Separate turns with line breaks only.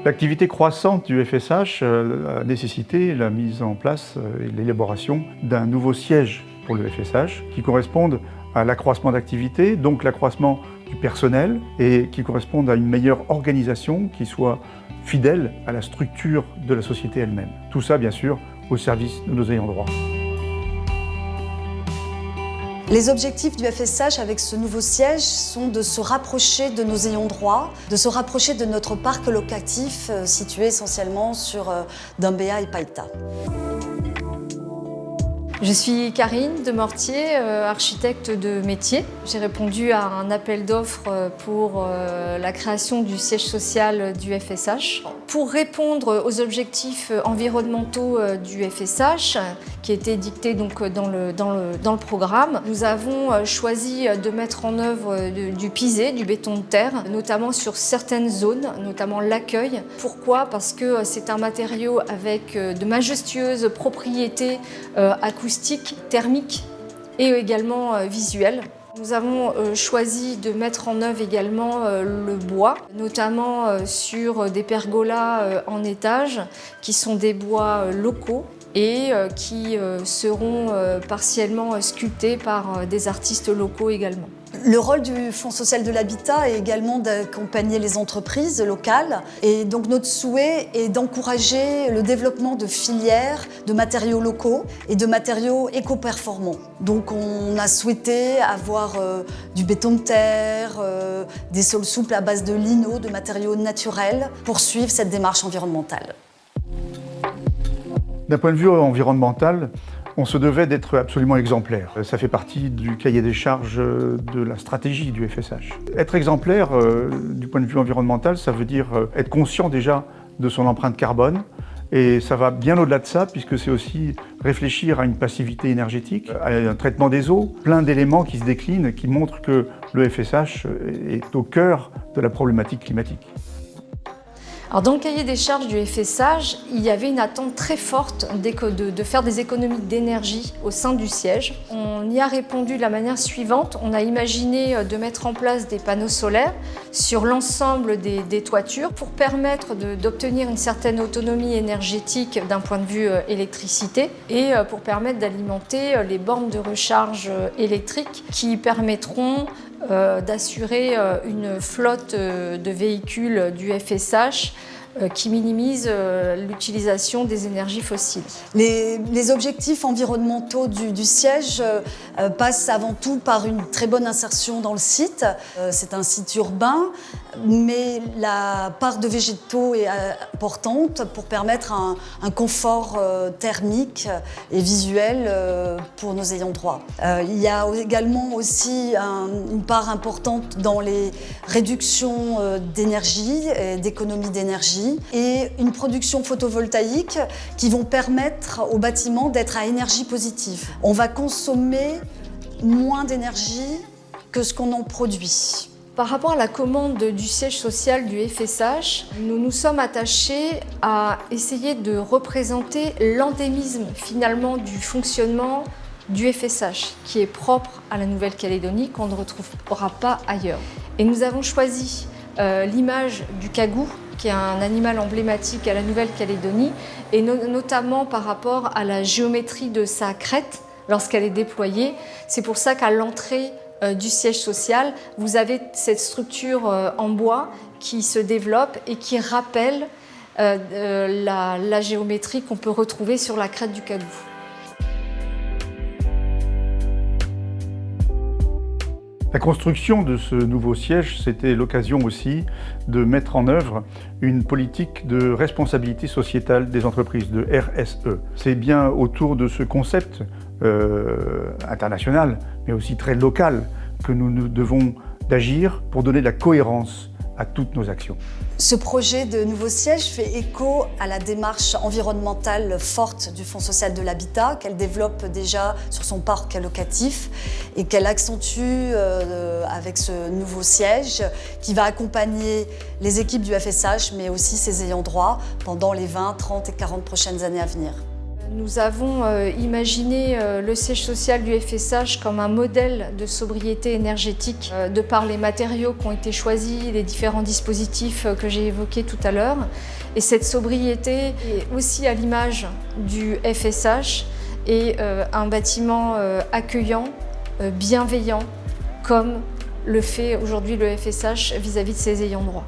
L'activité croissante du FSH a nécessité la mise en place et l'élaboration d'un nouveau siège pour le FSH qui corresponde à l'accroissement d'activité, donc l'accroissement du personnel et qui corresponde à une meilleure organisation qui soit fidèle à la structure de la société elle-même. Tout ça, bien sûr, au service de nos ayants droit.
Les objectifs du FSH avec ce nouveau siège sont de se rapprocher de nos ayants droit, de se rapprocher de notre parc locatif situé essentiellement sur Dumbéa et Païta.
Je suis Karine Demortier, architecte de métier. J'ai répondu à un appel d'offres pour la création du siège social du FSH. Pour répondre aux objectifs environnementaux du FSH, qui étaient dictés donc dans le programme, nous avons choisi de mettre en œuvre du pisé, du béton de terre, notamment sur certaines zones, notamment l'accueil. Pourquoi? Parce que c'est un matériau avec de majestueuses propriétés acoustiques, thermiques et également visuelles. Nous avons choisi de mettre en œuvre également le bois, notamment sur des pergolas en étage, qui sont des bois locaux et qui seront partiellement sculptés par des artistes locaux également.
Le rôle du Fonds social de l'habitat est également d'accompagner les entreprises locales. Et donc notre souhait est d'encourager le développement de filières de matériaux locaux et de matériaux éco-performants. Donc on a souhaité avoir du béton de terre, des sols souples à base de lino, de matériaux naturels, pour suivre cette démarche environnementale.
D'un point de vue environnemental, on se devait d'être absolument exemplaire. Ça fait partie du cahier des charges de la stratégie du FSH. Être exemplaire du point de vue environnemental, ça veut dire être conscient déjà de son empreinte carbone. Et ça va bien au-delà de ça, puisque c'est aussi réfléchir à une passivité énergétique, à un traitement des eaux, plein d'éléments qui se déclinent, qui montrent que le FSH est au cœur de la problématique climatique.
Alors dans le cahier des charges du FSH, il y avait une attente très forte de faire des économies d'énergie au sein du siège. On y a répondu de la manière suivante. On a imaginé de mettre en place des panneaux solaires sur l'ensemble des toitures pour permettre d'obtenir une certaine autonomie énergétique d'un point de vue électricité et pour permettre d'alimenter les bornes de recharge électrique qui permettront d'assurer une flotte de véhicules du FSH qui minimise l'utilisation des énergies fossiles.
Les objectifs environnementaux du siège passent avant tout par une très bonne insertion dans le site. C'est un site urbain, mais la part de végétaux est importante pour permettre un confort thermique et visuel pour nos ayants droit. Il y a également aussi une part importante dans les réductions d'énergie et d'économie d'énergie et une production photovoltaïque qui vont permettre aux bâtiments d'être à énergie positive. On va consommer moins d'énergie que ce qu'on en produit.
Par rapport à la commande du siège social du FSH, nous nous sommes attachés à essayer de représenter l'endémisme finalement du fonctionnement du FSH, qui est propre à la Nouvelle-Calédonie, qu'on ne retrouvera pas ailleurs. Et nous avons choisi l'image du cagou, qui est un animal emblématique à la Nouvelle-Calédonie, et notamment par rapport à la géométrie de sa crête lorsqu'elle est déployée. C'est pour ça qu'à l'entrée du siège social, vous avez cette structure en bois qui se développe et qui rappelle la géométrie qu'on peut retrouver sur la crête du cagou.
La construction de ce nouveau siège, c'était l'occasion aussi de mettre en œuvre une politique de responsabilité sociétale des entreprises, de RSE. C'est bien autour de ce concept international, mais aussi très local, que nous devons d'agir pour donner de la cohérence à toutes nos actions.
Ce projet de nouveau siège fait écho à la démarche environnementale forte du Fonds social de l'habitat qu'elle développe déjà sur son parc locatif et qu'elle accentue avec ce nouveau siège qui va accompagner les équipes du FSH mais aussi ses ayants droit pendant les 20, 30 et 40 prochaines années à venir.
Nous avons imaginé le siège social du FSH comme un modèle de sobriété énergétique de par les matériaux qui ont été choisis, les différents dispositifs que j'ai évoqués tout à l'heure. Et cette sobriété est aussi à l'image du FSH et un bâtiment accueillant, bienveillant, comme le fait aujourd'hui le FSH vis-à-vis de ses ayants droit.